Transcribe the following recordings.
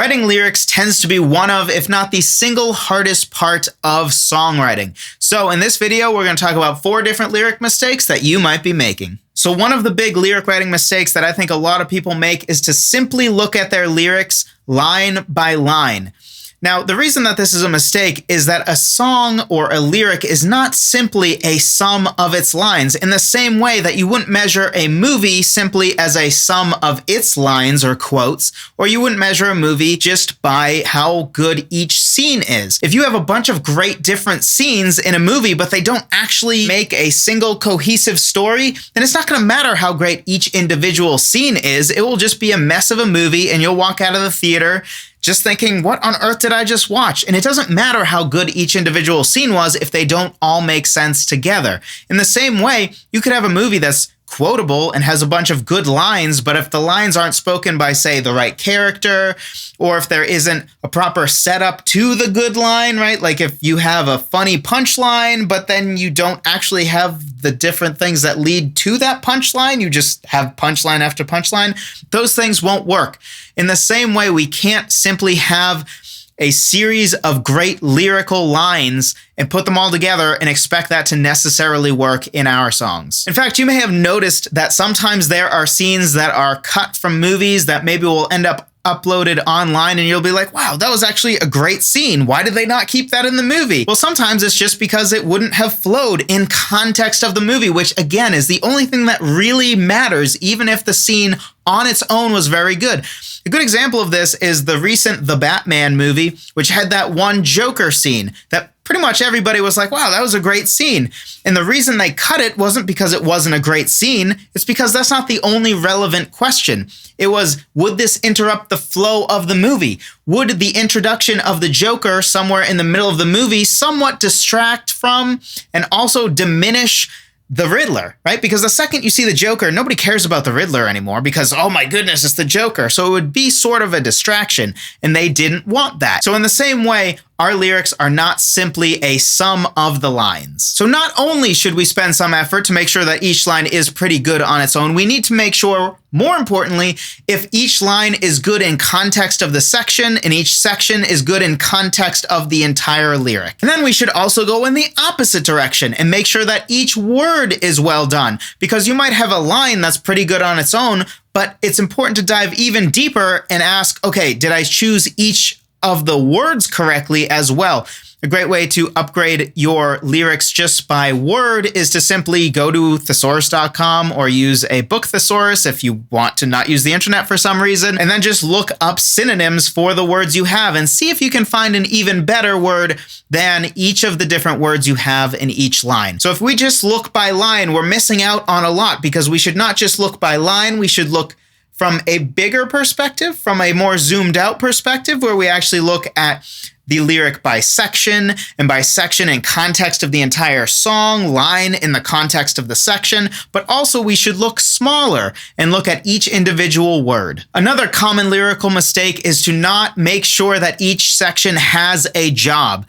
Writing lyrics tends to be one of, if not the single hardest part of songwriting. So in this video, we're going to talk about 4 different lyric mistakes that you might be making. So one of the big lyric writing mistakes that I think a lot of people make is to simply look at their lyrics line by line. Now, the reason that this is a mistake is that a song or a lyric is not simply a sum of its lines in the same way that you wouldn't measure a movie simply as a sum of its lines or quotes, or you wouldn't measure a movie just by how good each scene is. If you have a bunch of great different scenes in a movie, but they don't actually make a single cohesive story, then it's not going to matter how great each individual scene is. It will just be a mess of a movie, and you'll walk out of the theater just thinking, what on earth did I just watch? And it doesn't matter how good each individual scene was if they don't all make sense together. In the same way, you could have a movie that's quotable and has a bunch of good lines, but if the lines aren't spoken by, say, the right character, or if there isn't a proper setup to the good line, right? Like if you have a funny punchline, but then you don't actually have the different things that lead to that punchline, you just have punchline after punchline, those things won't work. In the same way, we can't simply have a series of great lyrical lines and put them all together and expect that to necessarily work in our songs. In fact, you may have noticed that sometimes there are scenes that are cut from movies that maybe will end up uploaded online, and you'll be like, wow, that was actually a great scene. Why did they not keep that in the movie? Well, sometimes it's just because it wouldn't have flowed in context of the movie, which again is the only thing that really matters, even if the scene on its own was very good. A good example of this is the recent The Batman movie, which had that one Joker scene that pretty much everybody was like, wow, that was a great scene. And the reason they cut it wasn't because it wasn't a great scene. It's because that's not the only relevant question. It was, would this interrupt the flow of the movie? Would the introduction of the Joker somewhere in the middle of the movie somewhat distract from and also diminish the Riddler, right? Because the second you see the Joker, nobody cares about the Riddler anymore because, oh my goodness, it's the Joker. So it would be sort of a distraction, and they didn't want that. So in the same way, our lyrics are not simply a sum of the lines. So not only should we spend some effort to make sure that each line is pretty good on its own, we need to make sure, more importantly, if each line is good in context of the section and each section is good in context of the entire lyric. And then we should also go in the opposite direction and make sure that each word is well done, because you might have a line that's pretty good on its own, but it's important to dive even deeper and ask, okay, did I choose each of the words correctly as well? A great way to upgrade your lyrics just by word is to simply go to thesaurus.com or use a book thesaurus if you want to not use the internet for some reason, and then just look up synonyms for the words you have and see if you can find an even better word than each of the different words you have in each line. So if we just look by line, we're missing out on a lot, because we should not just look by line, we should look from a bigger perspective, from a more zoomed out perspective, where we actually look at the lyric by section, and by section in context of the entire song, line in the context of the section, but also we should look smaller and look at each individual word. Another common lyrical mistake is to not make sure that each section has a job.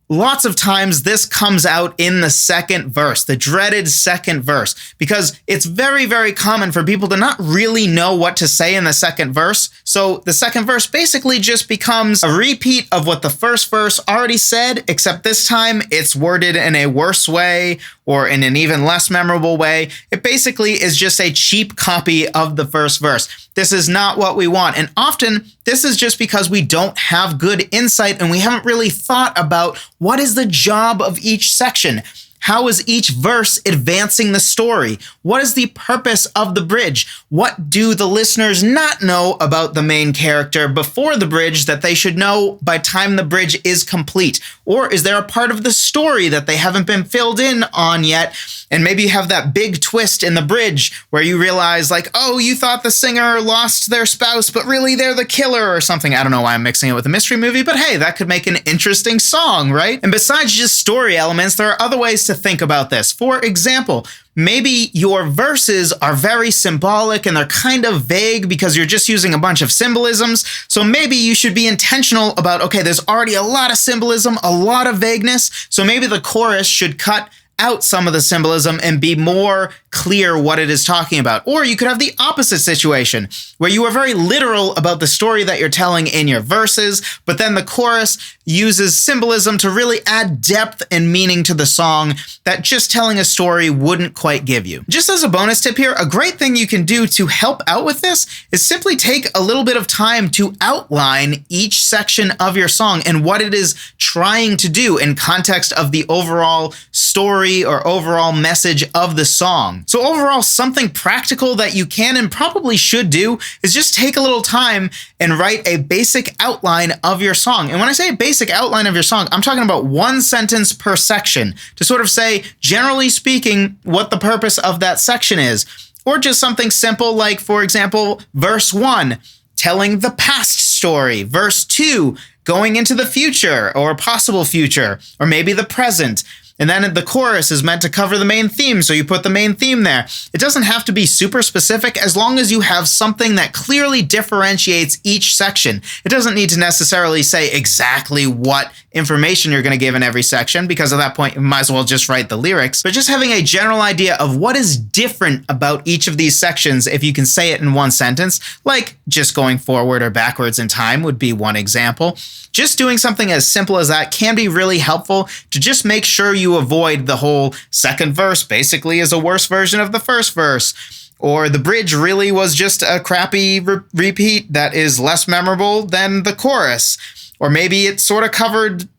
Lots of times this comes out in the second verse, the dreaded second verse, because it's very, very common for people to not really know what to say in the second verse. So the second verse basically just becomes a repeat of what the first verse already said, except this time it's worded in a worse way or in an even less memorable way. It basically is just a cheap copy of the first verse. This is not what we want. And often this is just because we don't have good insight and we haven't really thought about what is the job of each section. How is each verse advancing the story? What is the purpose of the bridge? What do the listeners not know about the main character before the bridge that they should know by time the bridge is complete? Or is there a part of the story that they haven't been filled in on yet? And maybe you have that big twist in the bridge where you realize, like, oh, you thought the singer lost their spouse, but really they're the killer or something. I don't know why I'm mixing it with a mystery movie, but hey, that could make an interesting song, right? And besides just story elements, there are other ways to think about this. For example, maybe your verses are very symbolic and they're kind of vague because you're just using a bunch of symbolisms. So maybe you should be intentional about, okay, there's already a lot of symbolism, a lot of vagueness. So maybe the chorus should cut out some of the symbolism and be more clear what it is talking about. Or you could have the opposite situation where you are very literal about the story that you're telling in your verses, but then the chorus uses symbolism to really add depth and meaning to the song that just telling a story wouldn't quite give you. Just as a bonus tip here, a great thing you can do to help out with this is simply take a little bit of time to outline each section of your song and what it is trying to do in context of the overall story or overall message of the song. So overall, something practical that you can and probably should do is just take a little time and write a basic outline of your song. And when I say basic outline of your song, I'm talking about one sentence per section to sort of say, generally speaking, what the purpose of that section is. Or just something simple like, for example, verse 1, telling the past story. Verse 2, going into the future or possible future, or maybe the present. And then the chorus is meant to cover the main theme, so you put the main theme there. It doesn't have to be super specific as long as you have something that clearly differentiates each section. It doesn't need to necessarily say exactly what information you're going to give in every section, because at that point you might as well just write the lyrics. But just having a general idea of what is different about each of these sections, if you can say it in one sentence, like just going forward or backwards in time would be one example. Just doing something as simple as that can be really helpful to just make sure you avoid the whole second verse basically is a worse version of the first verse, or the bridge really was just a crappy repeat that is less memorable than the chorus, or maybe it sort of covered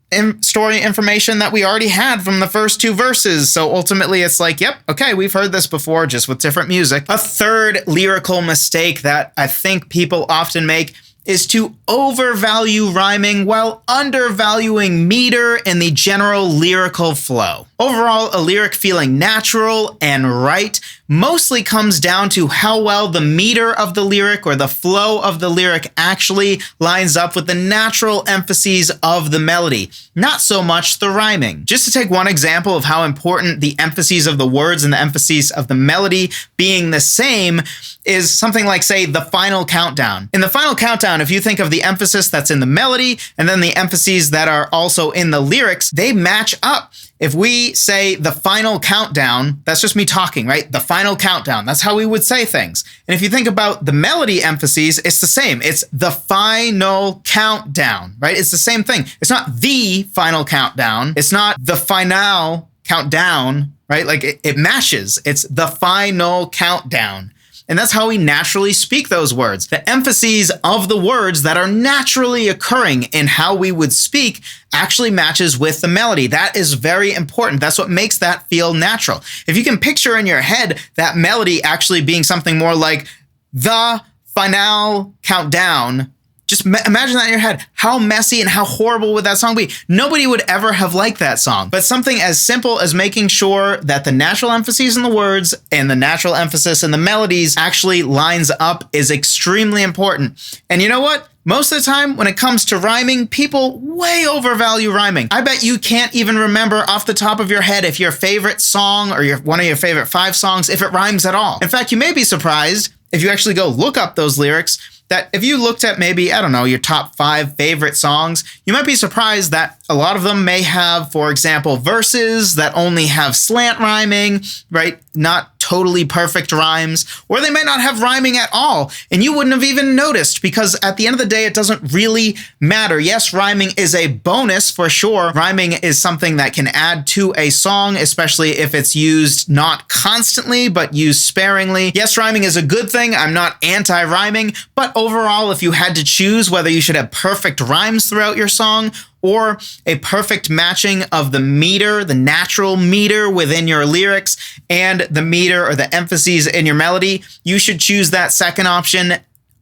story information that we already had from the first two verses. So ultimately it's like, yep, okay, we've heard this before, just with different music. A third lyrical mistake that I think people often make is to overvalue rhyming while undervaluing meter and the general lyrical flow. Overall, a lyric feeling natural and right mostly comes down to how well the meter of the lyric or the flow of the lyric actually lines up with the natural emphases of the melody, not so much the rhyming. Just to take one example of how important the emphases of the words and the emphases of the melody being the same is something like, say, the final countdown. In the final countdown, if you think of the emphasis that's in the melody and then the emphases that are also in the lyrics, they match up. If we say the final countdown, that's just me talking, right? The final countdown, that's how we would say things. And if you think about the melody emphases, it's the same. It's the final countdown, right? It's the same thing. It's not the final countdown. It's not the final countdown, right? Like it matches. It's the final countdown. And that's how we naturally speak those words. The emphases of the words that are naturally occurring in how we would speak actually matches with the melody. That is very important. That's what makes that feel natural. If you can picture in your head that melody actually being something more like the final countdown, just imagine that in your head. How messy and how horrible would that song be? Nobody would ever have liked that song. But something as simple as making sure that the natural emphases in the words and the natural emphasis in the melodies actually lines up is extremely important. And you know what? Most of the time, when it comes to rhyming, people way overvalue rhyming. I bet you can't even remember off the top of your head if your favorite song or one of your favorite 5 songs, if it rhymes at all. In fact, you may be surprised if you actually go look up those lyrics, that if you looked at maybe, I don't know, your top 5 favorite songs, you might be surprised that a lot of them may have, for example, verses that only have slant rhyming, right? Not totally perfect rhymes, or they may not have rhyming at all, and you wouldn't have even noticed, because at the end of the day, it doesn't really matter. Yes, rhyming is a bonus for sure. Rhyming is something that can add to a song, especially if it's used not constantly, but used sparingly. Yes, rhyming is a good thing. I'm not anti-rhyming, but overall, if you had to choose whether you should have perfect rhymes throughout your song or a perfect matching of the meter, the natural meter within your lyrics, and the meter or the emphases in your melody, you should choose that second option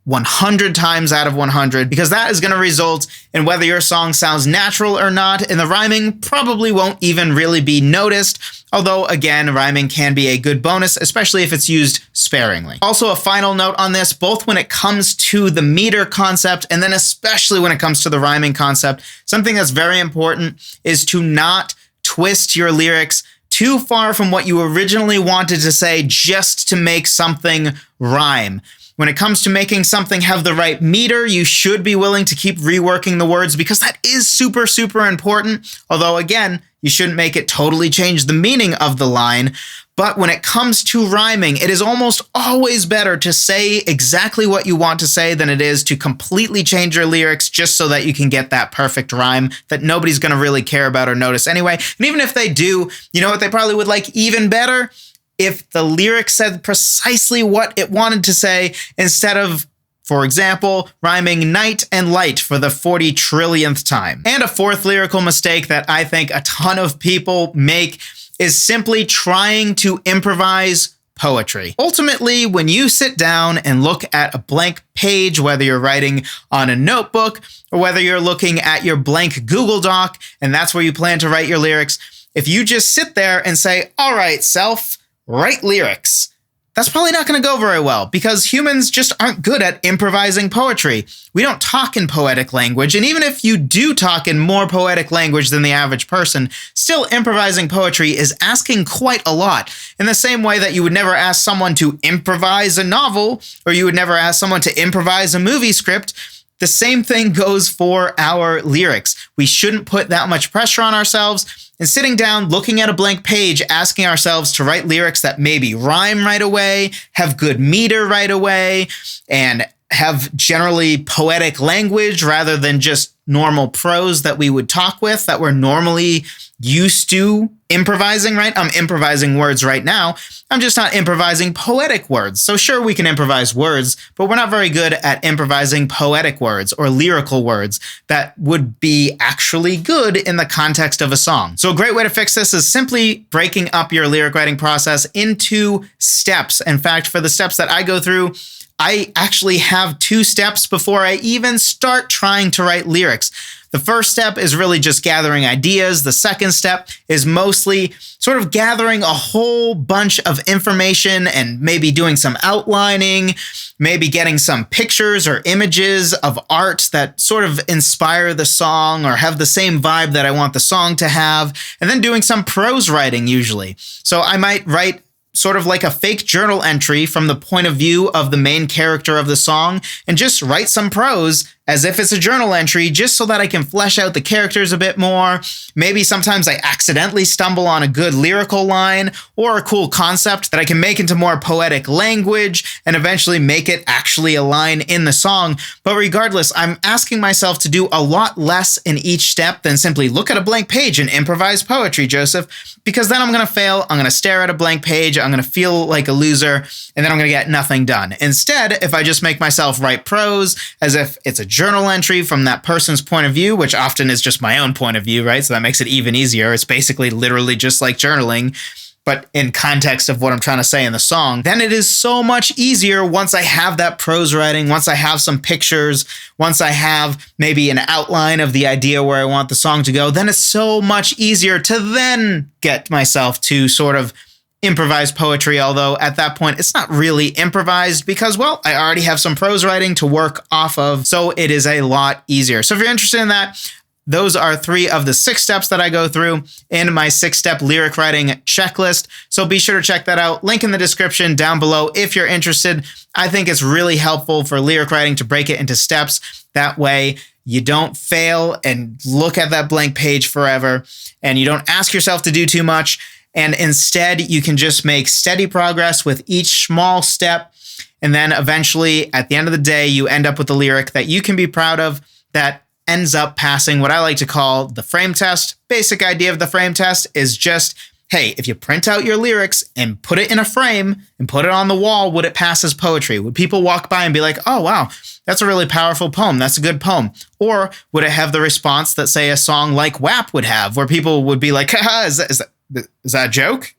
100 times out of 100, because that is going to result in whether your song sounds natural or not, and the rhyming probably won't even really be noticed. Although, again, rhyming can be a good bonus, especially if it's used sparingly. Also, a final note on this, both when it comes to the meter concept and then especially when it comes to the rhyming concept, something that's very important is to not twist your lyrics too far from what you originally wanted to say just to make something rhyme. When it comes to making something have the right meter, you should be willing to keep reworking the words because that is super, super important. Although again, you shouldn't make it totally change the meaning of the line. But when it comes to rhyming, it is almost always better to say exactly what you want to say than it is to completely change your lyrics just so that you can get that perfect rhyme that nobody's going to really care about or notice anyway. And even if they do, you know what they probably would like even better? If the lyric said precisely what it wanted to say instead of, for example, rhyming night and light for the 40 trillionth time. And a fourth lyrical mistake that I think a ton of people make is simply trying to improvise poetry. Ultimately, when you sit down and look at a blank page, whether you're writing on a notebook or whether you're looking at your blank Google Doc and that's where you plan to write your lyrics, if you just sit there and say, all right, self, write lyrics, that's probably not going to go very well because humans just aren't good at improvising poetry. We don't talk in poetic language, and even if you do talk in more poetic language than the average person, still improvising poetry is asking quite a lot. In the same way that you would never ask someone to improvise a novel, or you would never ask someone to improvise a movie script, the same thing goes for our lyrics. We shouldn't put that much pressure on ourselves. And sitting down, looking at a blank page, asking ourselves to write lyrics that maybe rhyme right away, have good meter right away, and have generally poetic language rather than just normal prose that we would talk with that we're normally used to improvising, right? I'm improvising words right now. I'm just not improvising poetic words. So sure, we can improvise words, but we're not very good at improvising poetic words or lyrical words that would be actually good in the context of a song. So a great way to fix this is simply breaking up your lyric writing process into steps. In fact, for the steps that I go through, I actually have 2 steps before I even start trying to write lyrics. The first step is really just gathering ideas. The second step is mostly sort of gathering a whole bunch of information and maybe doing some outlining, maybe getting some pictures or images of art that sort of inspire the song or have the same vibe that I want the song to have, and then doing some prose writing usually. So I might write sort of like a fake journal entry from the point of view of the main character of the song and just write some prose as if it's a journal entry just so that I can flesh out the characters a bit more. Maybe sometimes I accidentally stumble on a good lyrical line or a cool concept that I can make into more poetic language and eventually make it actually a line in the song. But regardless, I'm asking myself to do a lot less in each step than simply look at a blank page and improvise poetry, Joseph, because then I'm going to fail. I'm going to stare at a blank page. I'm going to feel like a loser, and then I'm going to get nothing done. Instead, if I just make myself write prose as if it's a journal entry from that person's point of view, which often is just my own point of view, right? So that makes it even easier. It's basically literally just like journaling, but in context of what I'm trying to say in the song, then it is so much easier once I have that prose writing, once I have some pictures, once I have maybe an outline of the idea where I want the song to go, then it's so much easier to then get myself to sort of improvise poetry, although at that point it's not really improvised because, well, I already have some prose writing to work off of, so it is a lot easier. So if you're interested in that, those are 3 of the 6 steps that I go through in my 6-step lyric writing checklist. So be sure to check that out. Link in the description down below if you're interested. I think it's really helpful for lyric writing to break it into steps. That way you don't fail and look at that blank page forever, and you don't ask yourself to do too much. And instead, you can just make steady progress with each small step. And then eventually, at the end of the day, you end up with a lyric that you can be proud of that ends up passing what I like to call the frame test. Basic idea of the frame test is just, hey, if you print out your lyrics and put it in a frame and put it on the wall, would it pass as poetry? Would people walk by and be like, oh, wow, that's a really powerful poem. That's a good poem. Or would it have the response that, say, a song like WAP would have, where people would be like, haha, is that a joke?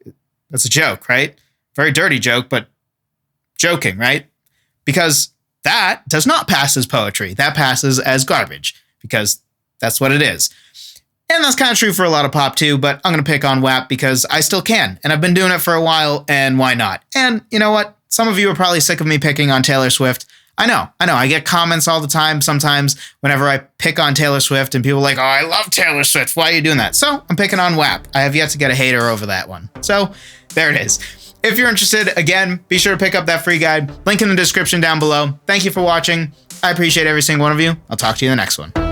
That's a joke, right? Very dirty joke, but joking, right? Because that does not pass as poetry. That passes as garbage because that's what it is. And that's kind of true for a lot of pop too, but I'm going to pick on WAP because I still can. And I've been doing it for a while, and why not? And you know what? Some of you are probably sick of me picking on Taylor Swift. I know. I get comments all the time sometimes whenever I pick on Taylor Swift, and people are like, oh, I love Taylor Swift. Why are you doing that? So I'm picking on WAP. I have yet to get a hater over that one. So there it is. If you're interested, again, be sure to pick up that free guide. Link in the description down below. Thank you for watching. I appreciate every single one of you. I'll talk to you in the next one.